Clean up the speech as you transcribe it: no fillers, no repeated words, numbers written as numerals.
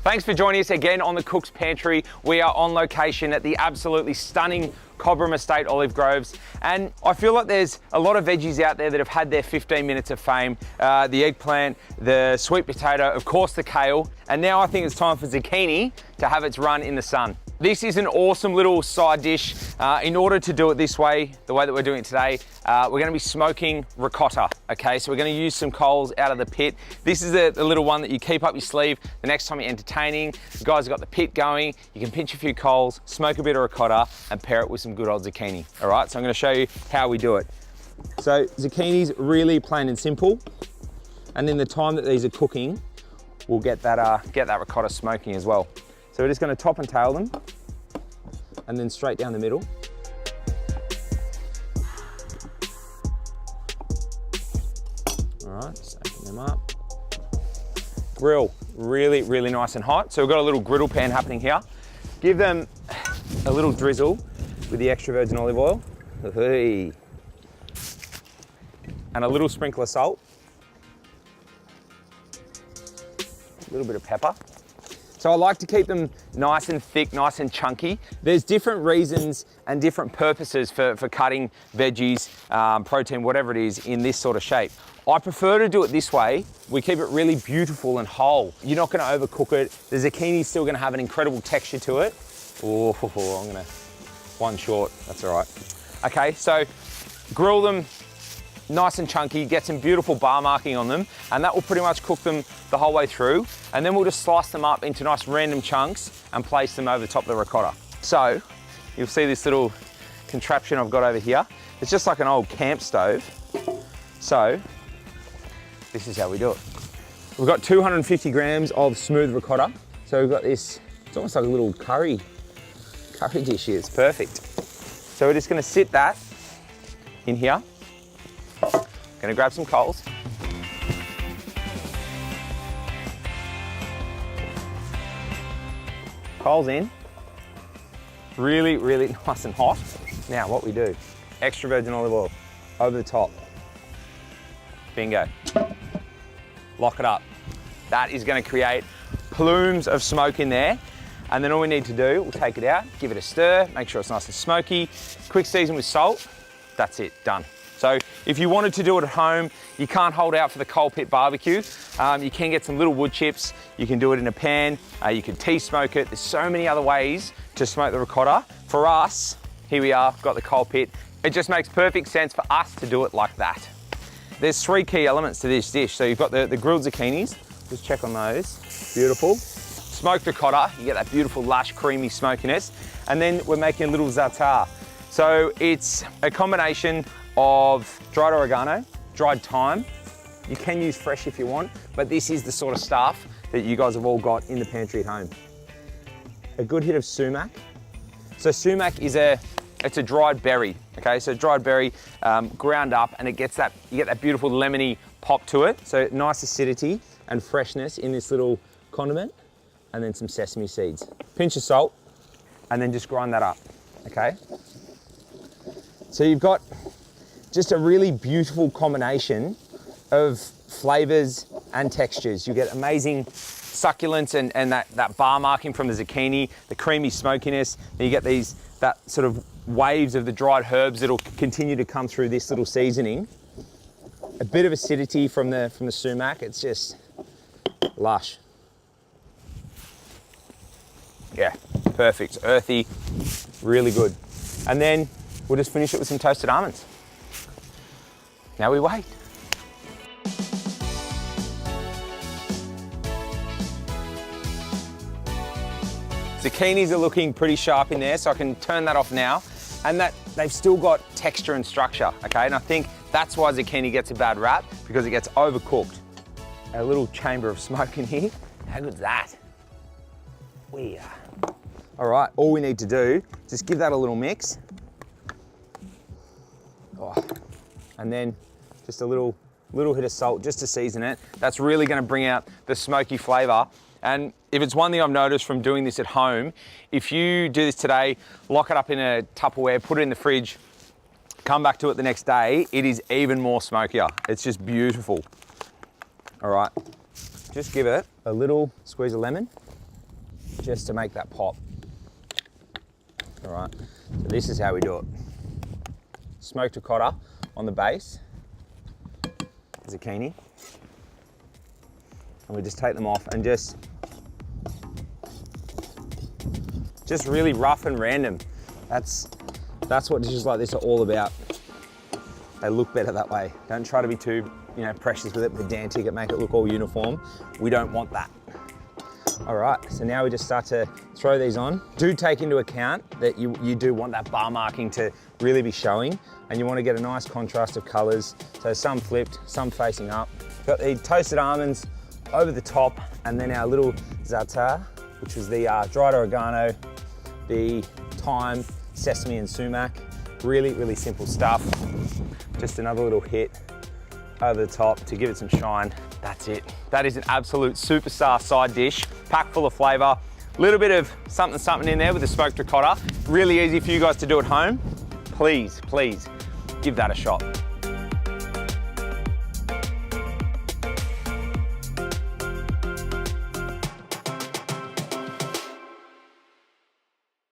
Thanks for joining us again on the Cooks Pantry. We are on location at the absolutely stunning Cobram Estate Olive Groves, and I feel like there's a lot of veggies out there that have had their 15 minutes of fame. The eggplant, the sweet potato, of course the kale, and now I think it's time for zucchini to have its run in the sun. This is an awesome little side dish. In order to do it this way, the way that we're doing it today, we're gonna be smoking ricotta, okay? So we're gonna use some coals out of the pit. This is the little one that you keep up your sleeve the next time you're entertaining. The guys have got the pit going, you can pinch a few coals, smoke a bit of ricotta, and pair it with some good old zucchini, all right? So I'm gonna show you how we do it. So zucchini's really plain and simple, and in the time that these are cooking, we'll get that ricotta smoking as well. So we're just going to top and tail them, and then straight down the middle. All right, just open them up. Grill, really, really nice and hot. So we've got a little griddle pan happening here. Give them a little drizzle with the extra virgin olive oil. Hey. And a little sprinkle of salt. A little bit of pepper. So I like to keep them nice and thick, nice and chunky. There's different reasons and different purposes for cutting veggies, protein, whatever it is, in this sort of shape. I prefer to do it this way. We keep it really beautiful and whole. You're not gonna overcook it. The zucchini's still gonna have an incredible texture to it. Oh, I'm gonna, one short, that's all right. Okay, so grill them nice and chunky, get some beautiful bar marking on them, and that will pretty much cook them the whole way through. And then we'll just slice them up into nice random chunks and place them over the top of the ricotta. So you'll see this little contraption I've got over here. It's just like an old camp stove. So this is how we do it. We've got 250 grams of smooth ricotta. So we've got this, it's almost like a little curry dish here. It's perfect. So we're just gonna sit that in here. Gonna grab some coals. Coals in. Really, really nice and hot. Now what we do, extra virgin olive oil over the top. Bingo. Lock it up. That is gonna create plumes of smoke in there. And then all we need to do, we'll take it out, give it a stir, make sure it's nice and smoky, quick season with salt. That's it, done. So if you wanted to do it at home, you can't hold out for the coal pit barbecue. You can get some little wood chips. You can do it in a pan. You can tea smoke it. There's so many other ways to smoke the ricotta. For us, here we are, got the coal pit. It just makes perfect sense for us to do it like that. There's three key elements to this dish. So you've got the grilled zucchinis. Just check on those. Beautiful. Smoked ricotta, you get that beautiful lush creamy smokiness. And then we're making a little za'atar. So it's a combination of dried oregano, dried thyme. You can use fresh if you want, but this is the sort of stuff that you guys have all got in the pantry at home. A good hit of sumac. So sumac is it's a dried berry, okay? So dried berry ground up, and you get that beautiful lemony pop to it. So nice acidity and freshness in this little condiment, and then some sesame seeds. Pinch of salt, and then just grind that up, okay? So you've got just a really beautiful combination of flavors and textures. You get amazing succulence and that bar marking from the zucchini, the creamy smokiness. Then you get that sort of waves of the dried herbs that'll continue to come through this little seasoning. A bit of acidity from the sumac. It's just lush. Yeah, perfect, earthy, really good. And then we'll just finish it with some toasted almonds. Now we wait. Zucchinis are looking pretty sharp in there, so I can turn that off now. And that they've still got texture and structure, okay? And I think that's why zucchini gets a bad rap, because it gets overcooked. A little chamber of smoke in here. How good's that? All right, all we need to do, just give that a little mix. Oh. And then just a little hit of salt just to season it. That's really gonna bring out the smoky flavor. And if it's one thing I've noticed from doing this at home, if you do this today, lock it up in a Tupperware, put it in the fridge, come back to it the next day, it is even more smokier. It's just beautiful. All right, just give it a little squeeze of lemon. just to make that pop. All right, so this is how we do it. Smoked ricotta on the base, zucchini, and we just take them off and just really rough and random. That's what dishes like this are all about. They look better that way. Don't try to be too, precious with it, pedantic, and make it look all uniform. We don't want that. All right, so now we just start to throw these on. Do take into account that you do want that bar marking to really be showing, and you want to get a nice contrast of colors. So some flipped, some facing up. Got the toasted almonds over the top, and then our little za'atar, which was the dried oregano, the thyme, sesame and sumac. Really, really simple stuff. Just another little hit over the top to give it some shine. That's it. That is an absolute superstar side dish, packed full of flavor. Little bit of something in there with the smoked ricotta. Really easy for you guys to do at home. Please, please give that a shot.